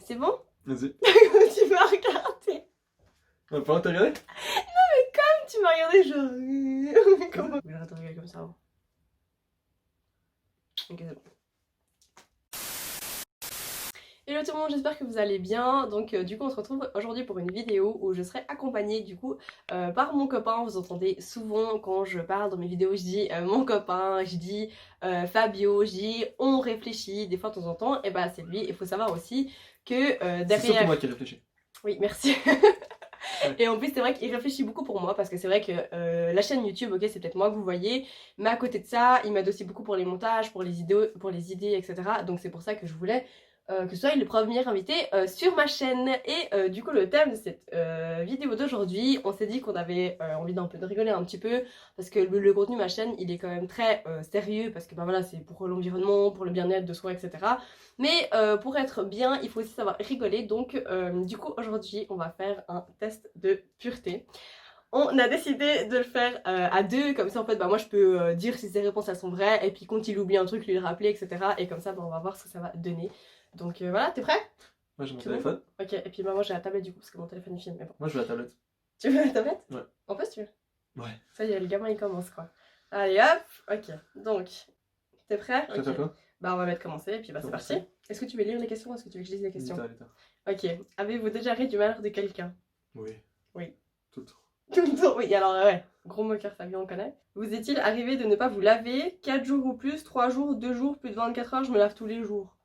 C'est bon? Vas-y. Tu m'as regardé. On va pas te regarder? Tu m'as regardé genre... Comment? Je vais arrêter de regarder comme ça. Hein. Ok, c'est bon. Hello tout le monde, j'espère que vous allez bien. Donc du coup on se retrouve aujourd'hui pour une vidéo où je serai accompagnée du coup par mon copain. Vous entendez souvent quand je parle dans mes vidéos, je dis mon copain, je dis Fabio, je dis on réfléchit des fois de temps en temps. Et bah c'est lui. Il faut savoir aussi que derrière... C'est surtout moi qui réfléchis. Oui, merci. Et en plus c'est vrai qu'il réfléchit beaucoup pour moi parce que c'est vrai que la chaîne YouTube, ok, c'est peut-être moi que vous voyez, mais à côté de ça, il m'aide aussi beaucoup pour les montages, pour les idées, etc. Donc c'est pour ça que je voulais que ce soit le premier invité sur ma chaîne. Et du coup le thème de cette vidéo d'aujourd'hui, on s'est dit qu'on avait envie d'un peu de rigoler un petit peu parce que le contenu de ma chaîne il est quand même très sérieux parce que bah voilà, c'est pour l'environnement, pour le bien-être de soi, etc. Mais pour être bien, il faut aussi savoir rigoler. Donc du coup aujourd'hui on va faire un test de pureté. On a décidé de le faire à deux, comme ça en fait bah moi je peux dire si ses réponses elles sont vraies et puis quand il oublie un truc lui le rappeler, etc. Et comme ça bah, on va voir ce que ça va donner. Donc voilà, t'es prêt? Moi j'ai mon C'est téléphone. bon. Ok, et puis bah moi j'ai la tablette du coup parce que mon téléphone il filme, mais bon. Moi je veux la tablette. Tu veux la tablette? Ouais. En plus tu veux? Ouais. Ça y est, le gamin il commence quoi. Allez hop, ok. Donc, t'es prêt? Ça fait quoi? Bah on va mettre commencer et puis bah c'est parti. Est-ce que tu veux lire les questions ou est-ce que tu veux que je lise les questions? Ok. Avez-vous déjà ri du malheur de quelqu'un? Oui. Oui. Tout le temps. Tout le temps, oui, alors ouais. Gros moqueur, Fabien, on connaît. Vous est-il arrivé de ne pas vous laver 4 jours ou plus, 3 jours, 2 jours, plus de 24 heures, je me lave tous les jours?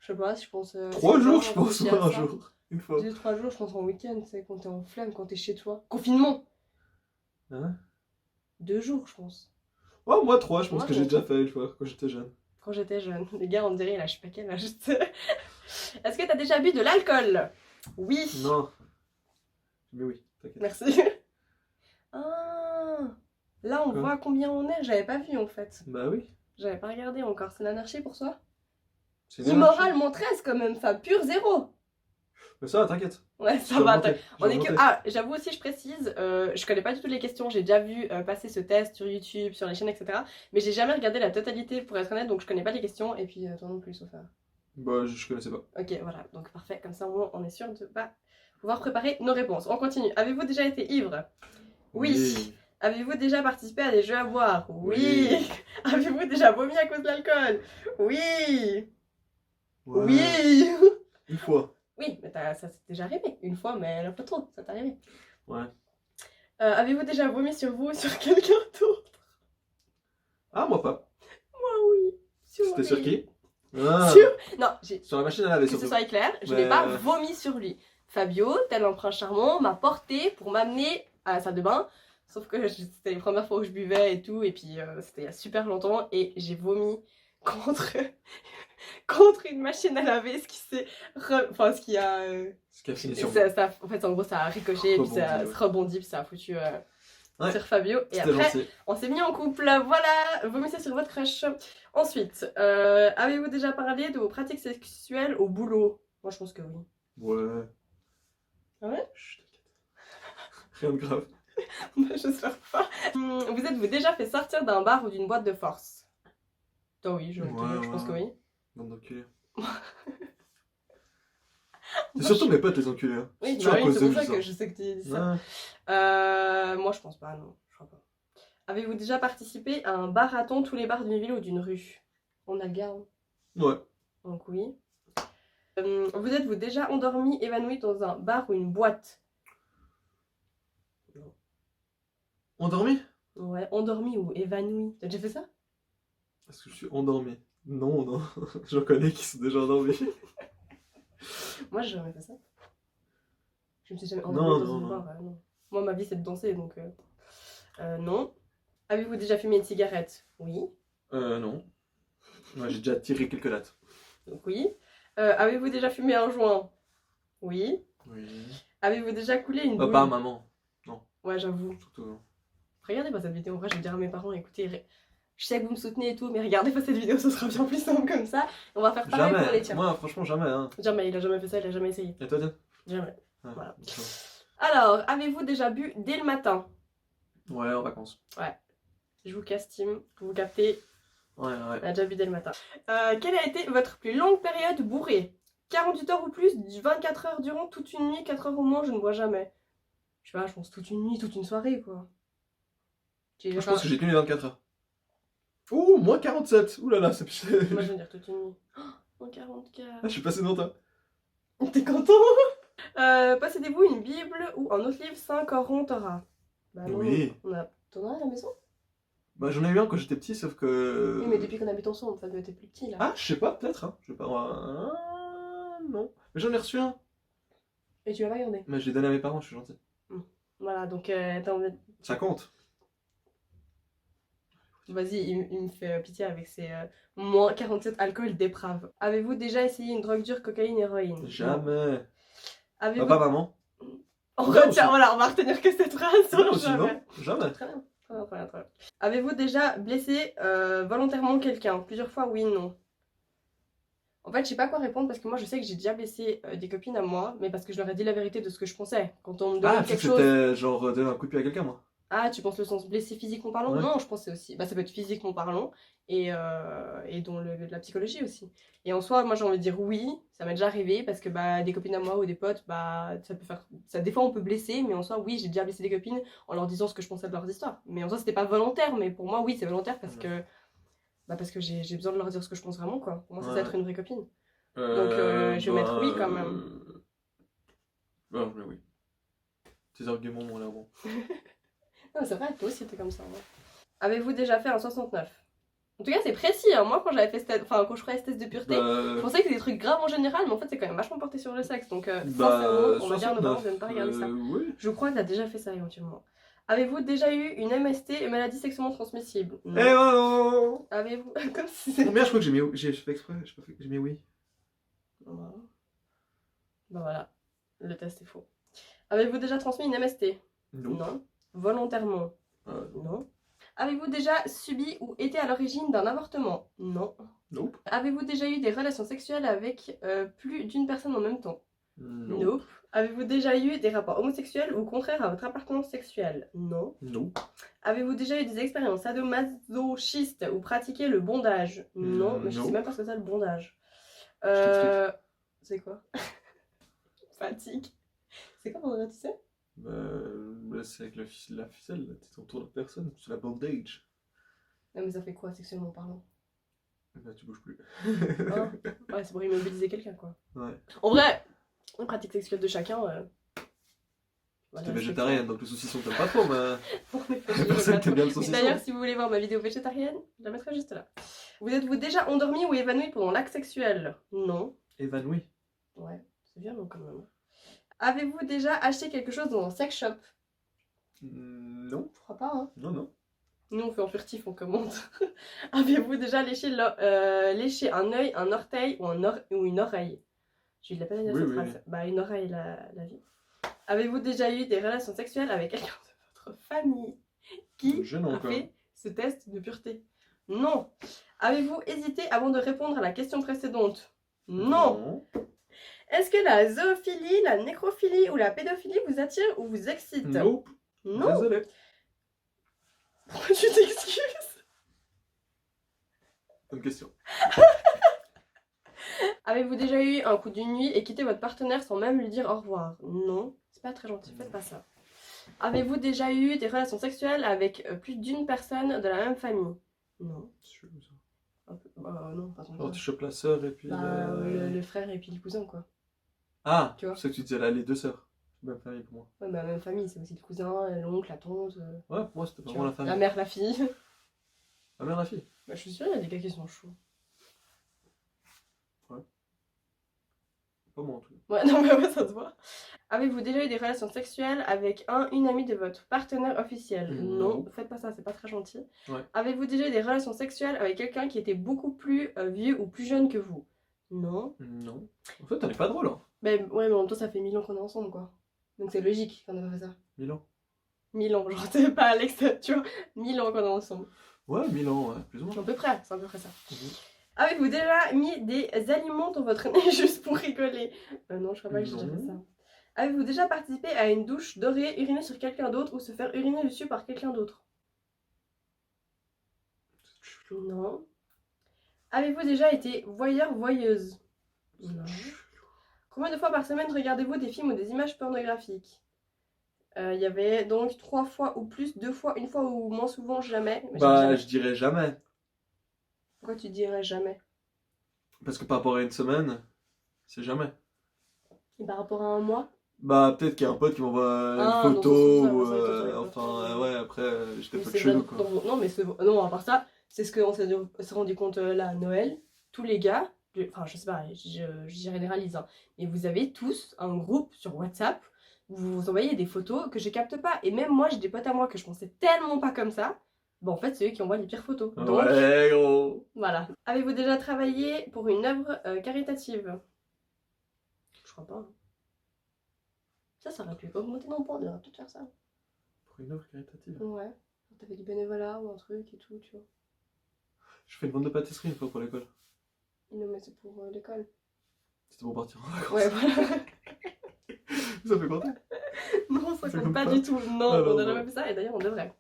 Je sais pas, je pense... 3 jours je pense, ou un jour. Une fois. 2-3 jours, je pense en week-end, tu sais, quand t'es en flemme, quand t'es chez toi. Confinement! Hein? 2 jours, je pense. Oh, moi 3, je pense Moi, que j'ai déjà fait une fois quand j'étais jeune. Quand j'étais jeune. Les gars, on dirait, là, je sais pas quel âge. Est-ce que t'as déjà bu de l'alcool? Oui. Non. Mais oui, t'inquiète. Merci. Ah, là, on Quoi? voit combien on est. J'avais pas vu, en fait. Bah oui. J'avais pas regardé encore. C'est l'anarchie pour toi? C'est Immoralement 13, quand même. Fab, pur 0. Mais ça va, t'inquiète. Ouais, ça va. On est que... Ah, j'avoue aussi, je précise, je connais pas du tout les questions. J'ai déjà vu passer ce test sur YouTube, sur les chaînes, etc. Mais j'ai jamais regardé la totalité, pour être honnête, donc je connais pas les questions. Et puis, toi non plus, sauf... Bah, je connaissais pas. Ok, voilà, donc parfait, comme ça au moins on est sûr de pas pouvoir préparer nos réponses. On continue. Avez-vous déjà été ivre? Oui. Avez-vous déjà participé à des jeux à boire? Oui. Avez-vous déjà vomi à cause de l'alcool? Oui. Ouais. Oui. Une fois. Oui, mais ça s'est déjà arrivé. Une fois, mais un peu trop, ça t'est arrivé. Ouais. Avez-vous déjà vomi sur vous ou sur quelqu'un d'autre? Ah, moi pas. Moi oui. C'était sur lui. qui? Ah. Non, j'ai... Sur la machine à laver, Que surtout. ce soit clair, je n'ai pas vomi sur lui. Fabio, tel un prince charmant, m'a porté pour m'amener à la salle de bain. Sauf que c'était les premières fois où je buvais et tout, et puis c'était il y a super longtemps, et j'ai vomi contre, contre une machine à laver, ce qui s'est... Enfin, ce qui a... Ce qui a fini sur ça, en fait, en gros, ça a ricoché, et puis ça se rebondit, puis ça a foutu sur Fabio. Et après, gentil. On s'est mis en couple, voilà, vomissez sur votre crush. Ensuite, avez-vous déjà parlé de vos pratiques sexuelles au boulot? Moi, je pense que oui. Ouais. Ah ouais? Chut, t'inquiète. Rien de grave. Bah, j'espère pas. Vous êtes-vous déjà fait sortir d'un bar ou d'une boîte de force? Toi, oui, je pense que oui. Bande d'enculés. C'est surtout mes potes les enculés. Hein. Oui, bah oui, c'est pour ça que je sais que tu dis ça. Ouais. Moi, je pense pas, non. Je crois pas. Avez-vous déjà participé à un marathon tous les bars d'une ville ou d'une rue? On a le gars. Hein. Ouais. Donc oui. Vous êtes-vous déjà endormi, évanoui dans un bar ou une boîte? Non. Endormi? Ouais, endormi ou évanoui. T'as déjà fait ça? Est-ce que je suis endormi? Non, non. J'en connais qui sont déjà endormis. Moi, j'ai jamais fait ça. Je me suis jamais endormie dans une non. bar. Non. Moi, ma vie, c'est de danser, donc... non. Avez-vous déjà fumé une cigarette? Oui. Non. Moi, j'ai déjà tiré quelques dates. Donc oui. Avez-vous déjà fumé un joint? Oui. Oui. Avez-vous déjà coulé une boule? Papa, maman. Non. Ouais, j'avoue. Surtout non. Regardez pas cette vidéo, en vrai, je vais dire à mes parents, écoutez, je sais que vous me soutenez et tout, mais regardez pas cette vidéo, ce sera bien plus simple comme ça. On va faire pareil pour les tiens. Moi, franchement, jamais. Hein. Jamais, il a jamais fait ça, il a jamais essayé. Et toi, Diane? Jamais. Ah, voilà. Alors, avez-vous déjà bu dès le matin? Ouais, en vacances. Ouais. Je vous castime, vous captez. Ouais. On a déjà bu dès le matin. Quelle a été votre plus longue période bourrée? 48 heures ou plus, 24 heures durant, toute une nuit, 4 heures au moins, je ne bois jamais. Je sais pas, je pense toute une nuit, toute une soirée, quoi. Je pense que j'ai tenu les 24 heures. Ouh, moins 47. Ouh là là, c'est... Moi, je veux dire toute une nuit. Oh, moins 44. Ah, je suis passé devant toi. T'es content? Possédez-vous une Bible ou un autre livre saint, Coran, Torah? Bah non, Oui. on a... T'en as à la maison? Bah j'en ai eu un quand j'étais petit, sauf que... Oui, mais depuis qu'on habite ensemble, ça doit être plus petit, là. Ah, je sais pas, peut-être, hein. Je sais pas... non. Mais j'en ai reçu un. Et tu l'as pas gardé? Mais je l'ai donné à mes parents, je suis gentil. Voilà, donc t'as envie... Ça compte. Vas-y, il me fait pitié avec ses moins 47 alcool déprave. Avez-vous déjà essayé une drogue dure, cocaïne, héroïne? Jamais. Avez-vous... Papa, maman. On Non, retient, aussi. voilà, on va retenir que cette phrase sur Non, le aussi, jamais. non. Jamais. Très bien, très bien, très bien, très bien. Avez-vous déjà blessé volontairement quelqu'un? Plusieurs fois, oui, non. En fait, je sais pas quoi répondre parce que moi, je sais que j'ai déjà blessé des copines à moi, mais parce que je leur ai dit la vérité de ce que je pensais. Quand on me demande Ah, quelque peut-être chose... c'était genre donner un coup de pied à quelqu'un, moi. Ah, tu penses le sens blessé physiquement parlant? Ouais. Non, je pensais aussi. Bah, ça peut être physiquement parlant et dans de la psychologie aussi. Et en soi, moi j'ai envie de dire oui, ça m'est déjà arrivé parce que bah, des copines à moi ou des potes, bah, ça peut faire. Ça, des fois on peut blesser, mais en soi, oui, j'ai déjà blessé des copines en leur disant ce que je pensais de leurs histoires. Mais en soi, c'était pas volontaire, mais pour moi, oui, c'est volontaire parce que. Bah, parce que j'ai besoin de leur dire ce que je pense vraiment, quoi. Pour moi, c'est ça être une vraie copine. Donc, je vais mettre oui quand même. Bah, mais oui. Tes arguments m'ont l'air bons. Non, c'est vrai, toi aussi t'es comme ça. Ouais. Avez-vous déjà fait un 69? En tout cas, c'est précis. Hein. Moi, quand j'avais fait quand je ferais ce test de pureté, je pensais que c'était des trucs graves en général, mais en fait, c'est quand même vachement porté sur le sexe. Donc, sincèrement, on va dire à nos parents de ne pas regarder ça. Oui. Je crois que t'as déjà fait ça éventuellement. Avez-vous déjà eu une MST, une maladie sexuellement transmissible? Non. Eh non. Avez-vous. Comme si c'était. Combien je crois que j'ai fait exprès? J'ai mis oui. Bah voilà, le test est faux. Avez-vous déjà transmis une MST? Non. Volontairement? Non. Avez-vous déjà subi ou été à l'origine d'un avortement? Non. Nope. Avez-vous déjà eu des relations sexuelles avec plus d'une personne en même temps? Nope. Avez-vous déjà eu des rapports homosexuels ou contraires à votre appartenance sexuelle? Non. Nope. Avez-vous déjà eu des expériences sadomasochistes ou pratiqué le bondage? Non, mais je sais même pas ce que c'est le bondage. C'est quoi? Fatigue. C'est quoi bondage, tu sais? Bah, c'est avec la ficelle, là, t'es autour de la personne, c'est la bandage. Non, mais ça fait quoi sexuellement parlant? Bah, tu bouges plus. Hein? Ouais, c'est pour immobiliser quelqu'un, quoi. Ouais. En vrai, la pratique sexuelle de chacun. Voilà, t'es végétarienne, donc le saucisson t'aimes pas trop, mais. On est Personne t'aime bien le saucisson. D'ailleurs, si vous voulez voir ma vidéo végétarienne, je la mettrai juste là. Vous êtes-vous déjà endormi ou évanoui pendant l'acte sexuel? Non. Évanoui? Ouais, c'est violent quand même. Avez-vous déjà acheté quelque chose dans un sex shop? Non. Je crois pas, hein. Non, non. Nous, on fait en furtif, on commande. Avez-vous déjà léché un œil, un orteil ou une oreille? J'ai eu de la peine à dire cette phrase. Oui. Bah, une oreille, la vie. Avez-vous déjà eu des relations sexuelles avec quelqu'un de votre famille qui a fait ce test de pureté? Non. Avez-vous hésité avant de répondre à la question précédente? Non. Est-ce que la zoophilie, la nécrophilie ou la pédophilie vous attire ou vous excite? Nope. Non. Désolé. Pourquoi tu t'excuses? Bonne question. Avez-vous déjà eu un coup d'une nuit et quitté votre partenaire sans même lui dire au revoir? Non. C'est pas très gentil, faites pas ça. Avez-vous déjà eu des relations sexuelles avec plus d'une personne de la même famille? Non. C'est chelou ça. Un peu... non, pas tant que Alors ça. tu chopes la sœur et puis. Le frère et puis le cousin, quoi. Ah, tu vois. C'est ça que tu disais là, les deux sœurs. Même famille pour moi. Ouais, mais la même famille, c'est aussi le cousin, l'oncle, la tante. Ouais, pour moi c'était vraiment la famille. La mère, la fille. La mère, la fille. Bah, je suis sûre, il y a des gars qui sont chauds. Ouais. Pas moi en tout cas. Ouais, non, mais ouais, ça se voit. Avez-vous déjà eu des relations sexuelles avec une amie de votre partenaire officiel? Non, faites pas ça, c'est pas très gentil. Ouais. Avez-vous déjà eu des relations sexuelles avec quelqu'un qui était beaucoup plus vieux ou plus jeune que vous? Non. Non. En fait, t'en es pas drôle, hein. Ouais, mais en même temps, ça fait 1000 ans qu'on est ensemble, quoi. Donc c'est logique qu'on a fait ça. 1000 ans. 1000 ans, genre, c'est pas Alex, tu vois. 1000 ans qu'on est ensemble. Ouais, 1000 ans, ouais, plus ou moins. C'est à peu près ça. Avez-vous déjà mis des aliments dans votre nez juste pour rigoler? Non, je crois pas que j'ai déjà fait ça. Avez-vous déjà participé à une douche dorée, uriner sur quelqu'un d'autre ou se faire uriner dessus par quelqu'un d'autre? Non. Avez-vous déjà été voyeur, voyeuse? Non. Combien de fois par semaine regardez-vous des films ou des images pornographiques? Il y avait donc 3 fois ou plus, 2 fois, 1 fois ou moins souvent, jamais. Mais Bah, je dirais jamais. Pourquoi tu dirais jamais? Parce que par rapport à une semaine, c'est jamais. Et par rapport à un mois? Bah, peut-être qu'il y a un pote qui m'envoie une Ah, non, photo, ça, ou ça, ça, enfin, ouais, après, j'étais mais pas c'est chelou, bien- quoi. non, mais non, à part ça, c'est ce qu'on s'est rendu compte là à Noël. Tous les gars, enfin, je sais pas, je généralise, hein, mais vous avez tous un groupe sur WhatsApp où vous vous envoyez des photos que je capte pas. Et même moi, j'ai des potes à moi que je pensais tellement pas comme ça. Bon, en fait, c'est eux qui envoient les pires photos. Donc, Ouais, gros. voilà. Avez-vous déjà travaillé pour une œuvre caritative? Je crois pas. Ça aurait pu augmenter mon point, on devrait peut-être faire ça. Pour une œuvre caritative. Ouais. T'as fait du bénévolat ou un truc et tout, tu vois. Je fais une vente de pâtisserie une fois pour l'école. Non, mais c'est pour l'école. C'était pour partir en vacances. Ouais, voilà. Ça fait compter? Non, ça Ça compte compte pas pas. du tout. Non, Ah, on non, n'a non. jamais fait ça et d'ailleurs on devrait.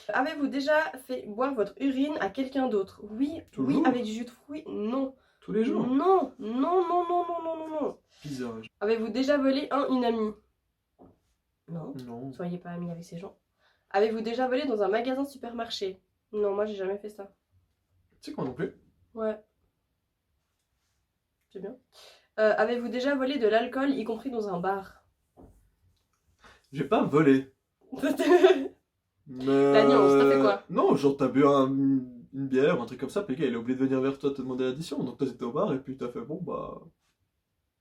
Avez-vous déjà fait boire votre urine à quelqu'un d'autre? Oui, oui, Toujours? avec du jus de fruits? Non. Tous les jours? Non, non, non, non, non, non, non, non. Bizarre. Avez-vous déjà volé une amie? Non. Non. Soyez pas amis avec ces gens. Avez-vous déjà volé dans un magasin supermarché? Non, moi j'ai jamais fait ça. Tu sais quoi non plus? Ouais. C'est bien. Avez-vous déjà volé de l'alcool, y compris dans un bar? J'ai pas volé. Mais... T'as fait quoi? Non, genre t'as bu une bière, un truc comme ça, puis le gars il a oublié de venir vers toi te demander l'addition. Donc toi t'étais au bar et puis t'as fait bon bah.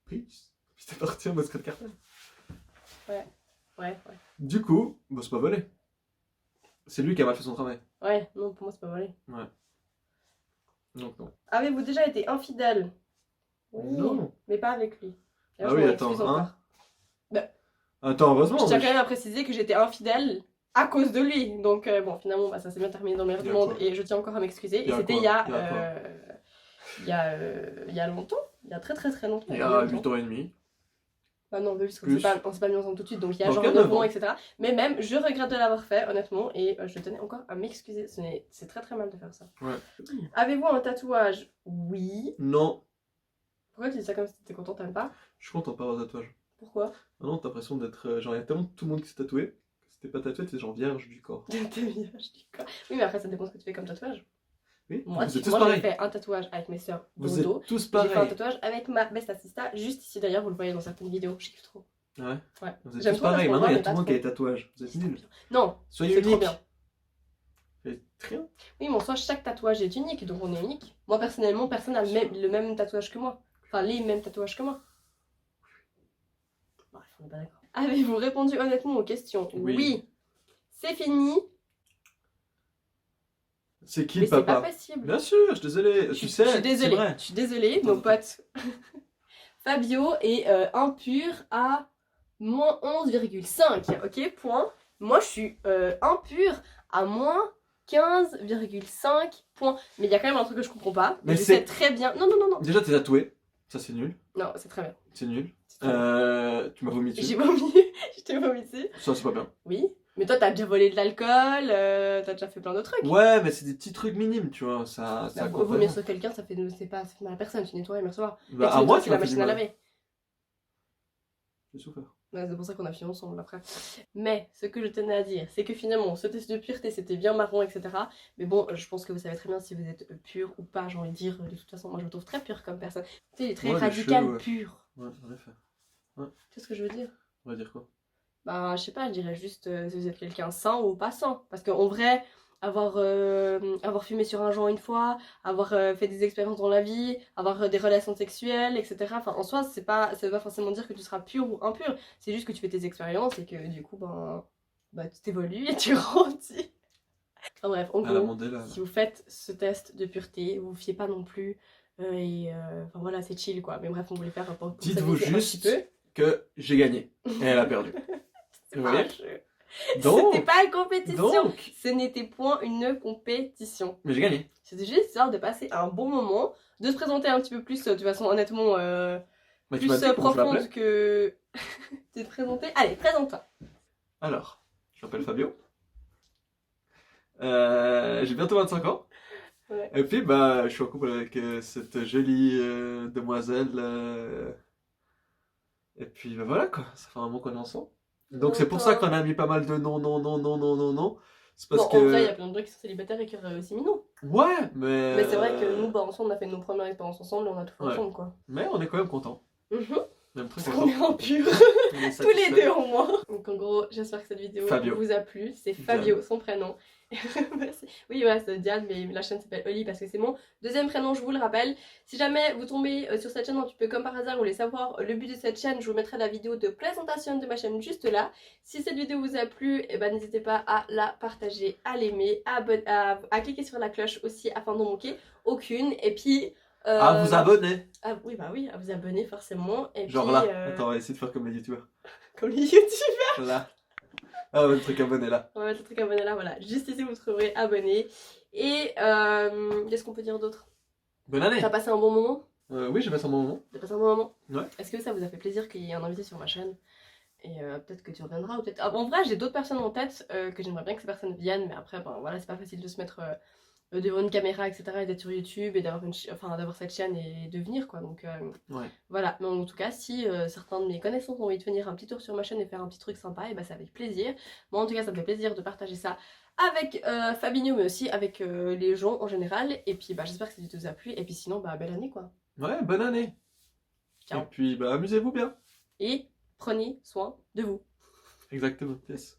Peace. Puis t'es parti en mode secret cartel. Ouais. Du coup, bah c'est pas volé. C'est lui qui a mal fait son travail. Ouais, non, pour moi c'est pas volé. Ouais. Donc non. Avez-vous déjà été infidèle? Oui, Non. mais pas avec lui. Ah je oui, m'en attends, excuse hein. encore. Attends, heureusement. Je tiens mais quand même à préciser que j'étais infidèle à cause de lui. Donc bon, finalement, bah, ça s'est bien terminé dans le meilleur Y du a monde quoi? et je tiens encore à m'excuser. Et Y a c'était quoi? il y a, Y a il y a longtemps. Il y a très très très longtemps. Il y a 8 ans et demi. Bah non, parce qu'on Plus. s'est pas mis ensemble tout de suite, donc il y a Donc, genre il y a 9 9 ans, ans. etc. Mais même, je regrette de l'avoir fait, honnêtement, et je tenais encore à m'excuser. C'est très très mal de faire ça. Ouais. Avez-vous un tatouage? Oui. Non. Pourquoi tu dis ça comme si t'étais content, t'aimes pas? Je suis content de pas avoir de tatouage. Pourquoi? Ah non, t'as l'impression d'être. Genre, il y a tellement tout le monde qui s'est tatoué. Que si t'es pas tatoué, t'es genre vierge du corps. T'es vierge du corps. Oui, mais après, ça dépend ce que tu fais comme tatouage. Oui, Moi, vous êtes tous j'ai pareils. fait un tatouage avec mes soeurs dans Vous le dos. êtes tous J'ai fait un pareils. tatouage avec ma best assista, juste ici d'ailleurs, vous le voyez dans certaines vidéos. Je kiffe trop. Ouais. Ouais. Vous êtes J'aime tous trop pareils. parce qu'on Maintenant, il y voit, a tout le mais monde pas qui a des trop. tatouages. Vous êtes nuls. Non, Soyez c'est trop uniques. bien. Faites rien. Oui, mais en soi, chaque tatouage est unique, donc on est unique. Moi, personnellement, personne n'a le même tatouage que moi. Enfin, les mêmes tatouages que moi. Bref, on n'est pas d'accord. Avez-vous répondu honnêtement aux questions? Oui. C'est fini, C'est qui mais le c'est pas papa? possible. Bien sûr, je suis désolé. Tu sais, je suis c'est désolée. vrai. Je suis désolée, nos potes. Fabio est impur à moins 11,5. Ok, point. Moi, je suis impur à moins 15,5 points. Mais il y a quand même un truc que je comprends pas. Mais je c'est- sais très bien. Non, non, non, non. Déjà, t'es tatoué. Ça, c'est nul. Non, c'est très bien. C'est nul. C'est très bien. Tu m'as vomi dessus. J'ai vomi. Je t'ai vomi dessus. Ça, c'est pas bien. Oui. Mais toi, t'as déjà volé de l'alcool, t'as déjà fait plein de trucs. Ouais, mais c'est des petits trucs minimes, tu vois. Ça Bah, compte vomir pas. sur quelqu'un, ça fait mal à personne. Tu nettoies et merci au revoir. Bah, Et tu à moi, nettoies tu aussi la m'as fait du machine à mal. laver. J'ai souffert. Ouais, c'est pour ça qu'on a fini ensemble après. Mais ce que je tenais à dire, c'est que finalement, ce test de pureté, c'était bien marrant, etc. Mais bon, je pense que vous savez très bien si vous êtes pur ou pas, j'ai envie de dire. De toute façon, moi, je me trouve très pure comme personne. Tu sais, il est très Ouais, il est radical, chelou, ouais. pur. Ouais, en effet. Tu sais ce que je veux dire? On va dire quoi? Bah, je sais pas, je dirais juste si vous êtes quelqu'un sain ou pas sain. Parce qu'en vrai, avoir fumé sur un joint une fois, avoir fait des expériences dans la vie, avoir des relations sexuelles, etc. Enfin, en soi, ça veut pas forcément dire que tu seras pur ou impur. C'est juste que tu fais tes expériences et que du coup, tu t'évolues et tu grandis. Enfin bref, en À la gros, Mandela. là. si vous faites ce test de pureté, vous vous fiez pas non plus. Enfin voilà, c'est chill quoi. Mais bref, on voulait faire pour Dites-vous s'amuser un juste petit peu. que j'ai gagné. Et elle a perdu. C'est Vous pas voyez? un jeu. Donc, C'était pas une compétition. donc, Ce n'était point une compétition. mais j'ai gagné. C'était juste histoire de passer un bon moment, de se présenter un petit peu plus, de façon honnêtement Bah, tu plus m'as dit comment je profonde m'appelais. que. de te présenter. Allez, présente-toi. Alors, je m'appelle Fabio. J'ai bientôt 25 ans. Ouais. Et puis, bah, je suis en couple avec cette jolie demoiselle puis bah voilà quoi, ça fait un moment qu'on est ensemble. Donc c'est pour Longtemps. ça qu'on a mis pas mal de non, non, non, non, non, non, non. C'est parce Bon, en vrai, il y a que. plein de gens qui sont célibataires et qui auraient aussi mis non. Ouais, mais. Mais c'est vrai que nous, bah, ensemble, on a fait nos premières expériences ensemble et on a tout fait Ouais. ensemble, quoi. Mais on est quand même contents. Mhm. Même très Parce qu'on contents. est en pur. On est Tous les satisfaits. deux en moins. Donc en gros, j'espère que cette vidéo Fabio. vous a plu. C'est Fabio, son prénom. Merci. Oui, voilà, c'est Diane, mais la chaîne s'appelle Oli parce que c'est mon deuxième prénom, je vous le rappelle. Si jamais vous tombez sur cette chaîne un petit peu comme par hasard, vous voulez savoir le but de cette chaîne, je vous mettrai la vidéo de présentation de ma chaîne juste là. Si cette vidéo vous a plu, eh ben, n'hésitez pas à la partager, à l'aimer, à cliquer sur la cloche aussi afin d'en manquer aucune. Et puis... À vous abonner. Ah, oui, bah oui, à vous abonner forcément. Et Genre puis, là. Attends, on va essayer de faire comme les youtubeurs. comme les youtubeurs. Là. Ah ouais, le truc abonné là. On va mettre le truc abonné là, voilà. Juste ici, vous trouverez abonné. Et qu'est-ce qu'on peut dire d'autre? Bonne année. T'as passé un bon moment? Oui, j'ai passé un bon moment. T'as passé un bon moment? Ouais. Est-ce que ça vous a fait plaisir qu'il y ait un invité sur ma chaîne? Et peut-être que tu reviendras, ou peut-être... Ah, en vrai, j'ai d'autres personnes en tête que j'aimerais bien que ces personnes viennent, mais après, ben voilà, c'est pas facile de se mettre devant une caméra, etc., et d'être sur YouTube, et d'avoir d'avoir cette chaîne et de venir, quoi. Donc Ouais. voilà, mais en tout cas, si certains de mes connaissances ont envie de venir un petit tour sur ma chaîne et faire un petit truc sympa, et bah c'est avec plaisir. Moi, en tout cas, ça me fait plaisir de partager ça avec Fabinho, mais aussi avec les gens en général. Et puis, bah j'espère que cette vidéo vous a plu, et puis sinon, bah belle année, quoi. Ouais, bonne année. Ciao. Et puis, bah amusez-vous bien. Et prenez soin de vous. Exactement. Yes.